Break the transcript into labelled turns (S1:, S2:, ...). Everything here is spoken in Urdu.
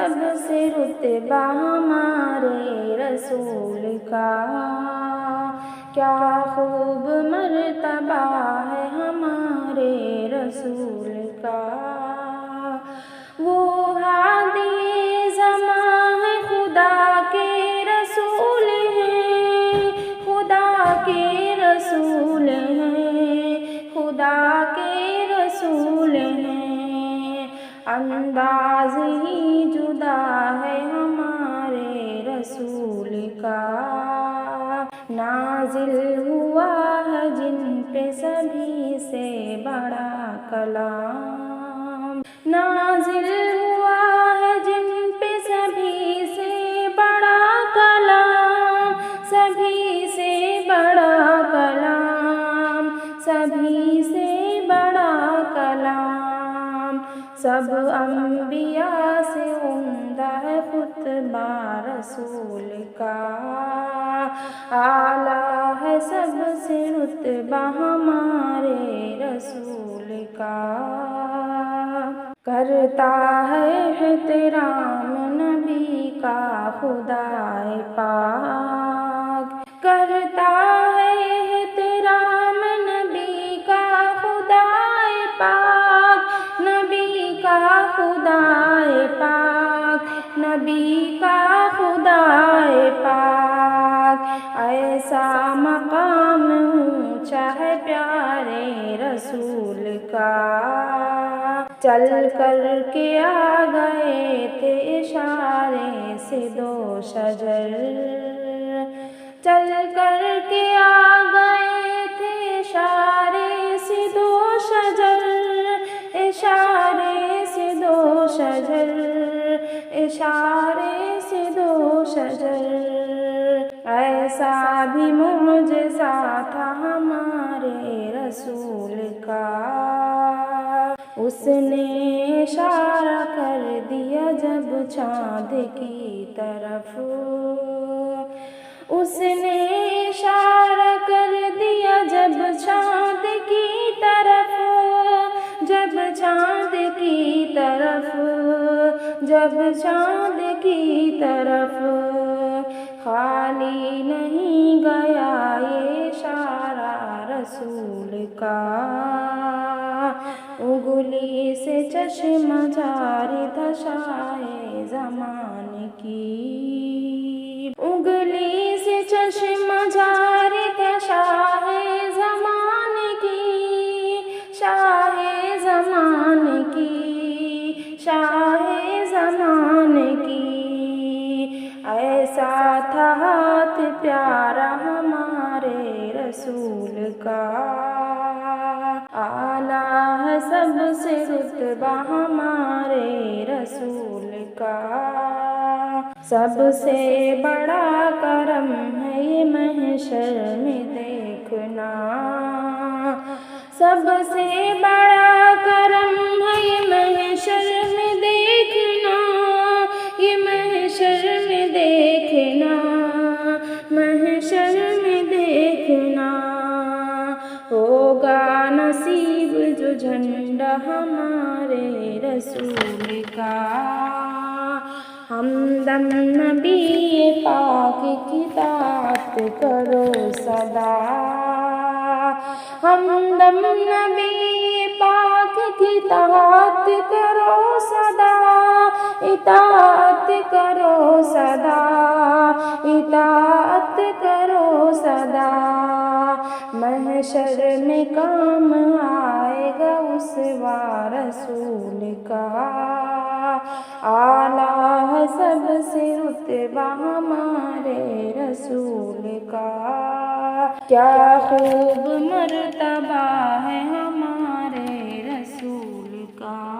S1: سب سے رتبہ ہمارے رسول کا، کیا خوب مرتبہ ہے ہمارے رسول کا۔ وہ ہادی زمان ہے، خدا کے رسول ہیں، خدا کے رسول ہیں، خدا کے رسول ہیں۔ انداز ہی جدا ہے ہمارے رسول کا، نازل ہوا ہے جن پہ سبھی سے بڑا کلام، نازل ہوا ہے جن پہ سبھی سے بڑا کلام، سبھی سے بڑا کلام، سبھی سے بڑا کلام۔ سب انبیاء سے عمدہ ہے خطبہ رسول کا، اعلیٰ ہے سب سے رتبہ ہمارے رسول کا۔ کرتا ہے احترام نبی کا خدائے پاک، کرتا ہے احترام نبی کا خدائے پاک، نبی کا خدائے پاک، نبی کا خدائے پاک۔ ایسا مقام اونچا ہے پیارے رسول کا، چل کر کے آ گئے تھے اشارے سے دو شجر، چل کر کے آ گئے تھے اشارے سے دو شجر، اشارے سے دو شجر، اشارے سے دو شجر۔ ایسا بھی معجزہ تھا ہمارے رسول کا، اس نے اشارہ کر دیا جب چاند کی طرف، اس نے اشارہ کر دیا جب چاند کی طرف، جب چاند کی طرف، جب چاند کی طرف۔ خالی نہیں گیا یہ اشارہ رسول کا، انگلی سے چشم جاری تھا شاہ زمان کی، انگلی سے چشم جاری تھا شاہ زمان کی، شاہ زمان کی، شاہ زمان کی۔ ایسا تھا ہاتھ پیارا ہمارے رسول کا، اعلیٰ ہے سب سے رتبہ ہمارے رسول کا۔ سب سے بڑا کرم ہے یہ محشر میں دیکھنا، سب سے بڑا کرم ہے یہ محشر میں دیکھنا، یہ محشر میں دیکھنا، محشر میں دیکھنا۔ ہوگا نصیب جو جھنڈا ہمارے رسول کا، ہمدم نبی پاک کی اطاعت کرو سدا، ہمدم نبی پاک کی اطاعت کرو سدا، اطاعت کرو سدا، اطاعت کرو سدا۔ محشر میں کام آئے گا اسوہ رسول کا، اعلیٰ ہے سب سے رتبہ ہمارے رسول کا، کیا خوب مرتبہ ہے ہمارے رسول کا۔